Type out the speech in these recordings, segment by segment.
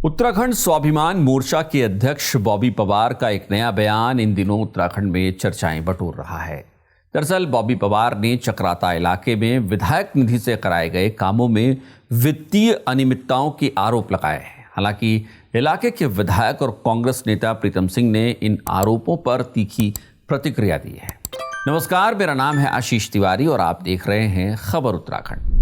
उत्तराखंड स्वाभिमान मोर्चा के अध्यक्ष बॉबी पवार का एक नया बयान इन दिनों उत्तराखंड में चर्चाएं बटोर रहा है। दरअसल बॉबी पवार ने चक्राता इलाके में विधायक निधि से कराए गए कामों में वित्तीय अनियमितताओं के आरोप लगाए हैं। हालांकि इलाके के विधायक और कांग्रेस नेता प्रीतम सिंह ने इन आरोपों पर तीखी प्रतिक्रिया दी है। नमस्कार, मेरा नाम है आशीष तिवारी और आप देख रहे हैं खबर उत्तराखंड।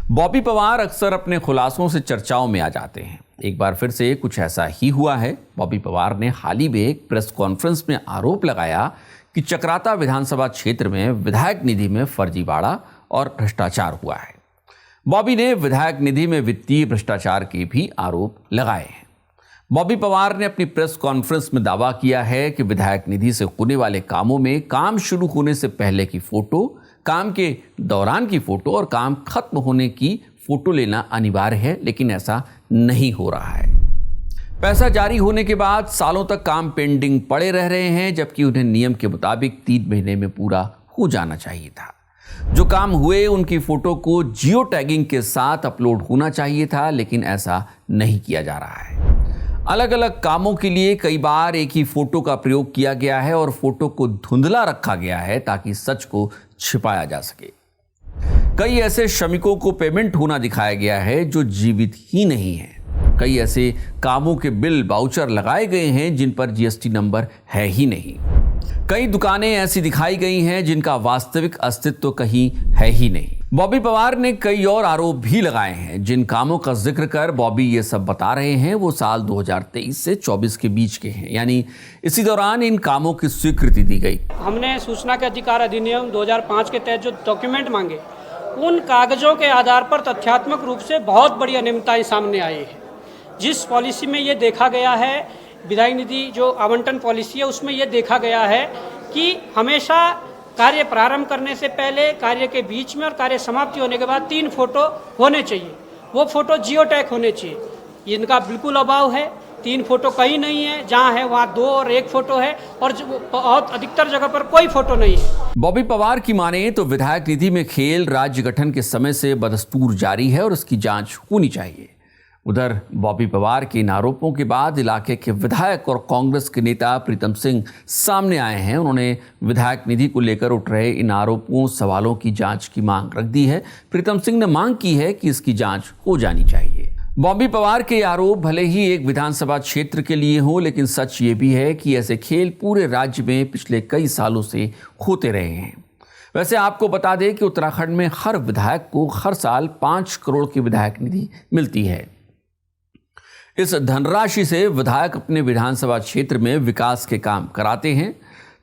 बॉबी पवार अक्सर अपने खुलासों से चर्चाओं में आ जाते हैं। एक बार फिर से कुछ ऐसा ही हुआ है। बॉबी पवार ने हाल ही में एक प्रेस कॉन्फ्रेंस में आरोप लगाया कि चक्राता विधानसभा क्षेत्र में विधायक निधि में फर्जीवाड़ा और भ्रष्टाचार हुआ है। बॉबी ने विधायक निधि में वित्तीय भ्रष्टाचार के भी आरोप लगाए हैं। बॉबी पवार ने अपनी प्रेस कॉन्फ्रेंस में दावा किया है कि विधायक निधि से होने वाले कामों में काम शुरू होने से पहले की फोटो, काम के दौरान की फोटो और काम खत्म होने की फोटो लेना अनिवार्य है, लेकिन ऐसा नहीं हो रहा है। पैसा जारी होने के बाद सालों तक काम पेंडिंग पड़े रह रहे हैं, जबकि उन्हें नियम के मुताबिक 3 महीने में पूरा हो जाना चाहिए था। जो काम हुए उनकी फोटो को जियो टैगिंग के साथ अपलोड होना चाहिए था, लेकिन ऐसा नहीं किया जा रहा है। अलग अलग कामों के लिए कई बार एक ही फोटो का प्रयोग किया गया है और फोटो को धुंधला रखा गया है ताकि सच को छिपाया जा सके। कई ऐसे श्रमिकों को पेमेंट होना दिखाया गया है जो जीवित ही नहीं है। कई ऐसे कामों के बिल वाउचर लगाए गए हैं जिन पर जीएसटी नंबर है ही नहीं। कई दुकानें ऐसी दिखाई गई हैं जिनका वास्तविक अस्तित्व कहीं है ही नहीं। बॉबी पवार ने कई और आरोप भी लगाए हैं। जिन कामों का जिक्र कर बॉबी ये सब बता रहे हैं वो साल 2023 से 24 के बीच के हैं, यानी इसी दौरान इन कामों की स्वीकृति दी गई। हमने सूचना के अधिकार अधिनियम 2005 के तहत जो डॉक्यूमेंट मांगे, उन कागजों के आधार पर तथ्यात्मक रूप से बहुत बड़ी अनियमितताएं सामने आई है। जिस पॉलिसी में ये देखा गया है, विधायक निधि जो आवंटन पॉलिसी है, उसमें यह देखा गया है कि हमेशा कार्य प्रारंभ करने से पहले, कार्य के बीच में और कार्य समाप्ति होने के बाद 3 फोटो होने चाहिए। वो फोटो जियो टैग होने चाहिए। इनका बिल्कुल अभाव है। 3 फोटो कहीं नहीं है, जहाँ है वहाँ 2 और 1 फोटो है और बहुत अधिकतर जगह पर कोई फोटो नहीं है। बॉबी पवार की माने तो विधायक निधि में खेल राज्य गठन के समय से बदस्तूर जारी है और उसकी जांच होनी चाहिए। उधर बॉबी पवार के इन आरोपों के बाद इलाके के विधायक और कांग्रेस के नेता प्रीतम सिंह सामने आए हैं। उन्होंने विधायक निधि को लेकर उठ रहे इन आरोपों, सवालों की जांच की मांग रख दी है। प्रीतम सिंह ने मांग की है कि इसकी जांच हो जानी चाहिए। बॉबी पवार के आरोप भले ही एक विधानसभा क्षेत्र के लिए हों, लेकिन सच ये भी है कि ऐसे खेल पूरे राज्य में पिछले कई सालों से होते रहे हैं। वैसे आपको बता दें कि उत्तराखंड में हर विधायक को हर साल 5 करोड़ की विधायक निधि मिलती है। इस धनराशि से विधायक अपने विधानसभा क्षेत्र में विकास के काम कराते हैं।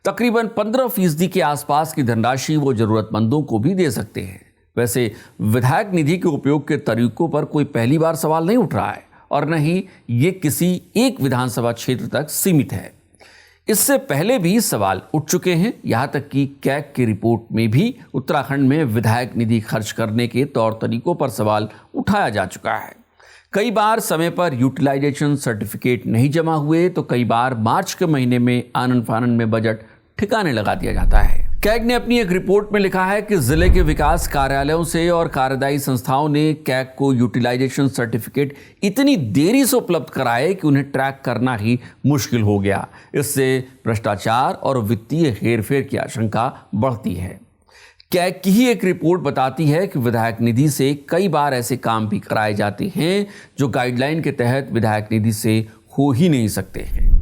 तकरीबन 15% के आसपास की धनराशि वो जरूरतमंदों को भी दे सकते हैं। वैसे विधायक निधि के उपयोग के तरीकों पर कोई पहली बार सवाल नहीं उठ रहा है और न ही ये किसी एक विधानसभा क्षेत्र तक सीमित है। इससे पहले भी सवाल उठ चुके हैं। यहाँ तक कि कैग की रिपोर्ट में भी उत्तराखंड में विधायक निधि खर्च करने के तौर तरीकों पर सवाल उठाया जा चुका है। कई बार समय पर यूटिलाइजेशन सर्टिफिकेट नहीं जमा हुए तो कई बार मार्च के महीने में आनन फानन में बजट ठिकाने लगा दिया जाता है। कैग ने अपनी एक रिपोर्ट में लिखा है कि जिले के विकास कार्यालयों से और कार्यदायी संस्थाओं ने कैग को यूटिलाइजेशन सर्टिफिकेट इतनी देरी से उपलब्ध कराए कि उन्हें ट्रैक करना ही मुश्किल हो गया। इससे भ्रष्टाचार और वित्तीय हेरफेर की आशंका बढ़ती है। कैग की ही एक रिपोर्ट बताती है कि विधायक निधि से कई बार ऐसे काम भी कराए जाते हैं जो गाइडलाइन के तहत विधायक निधि से हो ही नहीं सकते हैं।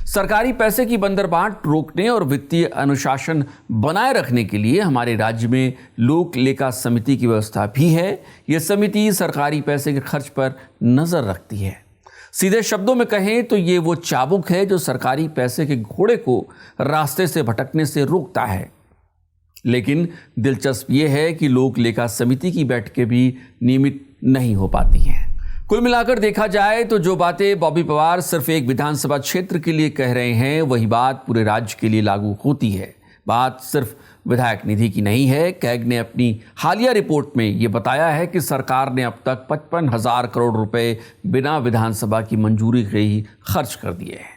सरकारी पैसे की बंदरबाट रोकने और वित्तीय अनुशासन बनाए रखने के लिए हमारे राज्य में लोक लेखा समिति की व्यवस्था भी है। यह समिति सरकारी पैसे के खर्च पर नजर रखती है। सीधे शब्दों में कहें तो ये वो चाबुक है जो सरकारी पैसे के घोड़े को रास्ते से भटकने से रोकता है। लेकिन दिलचस्प ये है कि लोक लेखा समिति की बैठकें भी नियमित नहीं हो पाती हैं। कुल मिलाकर देखा जाए तो जो बातें बॉबी पवार सिर्फ एक विधानसभा क्षेत्र के लिए कह रहे हैं, वही बात पूरे राज्य के लिए लागू होती है। बात सिर्फ विधायक निधि की नहीं है। कैग ने अपनी हालिया रिपोर्ट में ये बताया है कि सरकार ने अब तक 55,000 करोड़ रुपए बिना विधानसभा की मंजूरी के ही खर्च कर दिए हैं।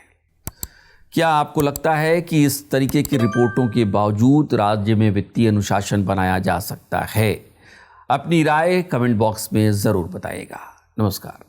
क्या आपको लगता है कि इस तरीके की रिपोर्टों के बावजूद राज्य में वित्तीय अनुशासन बनाया जा सकता है? अपनी राय कमेंट बॉक्स में ज़रूर बताइएगा। नमस्कार।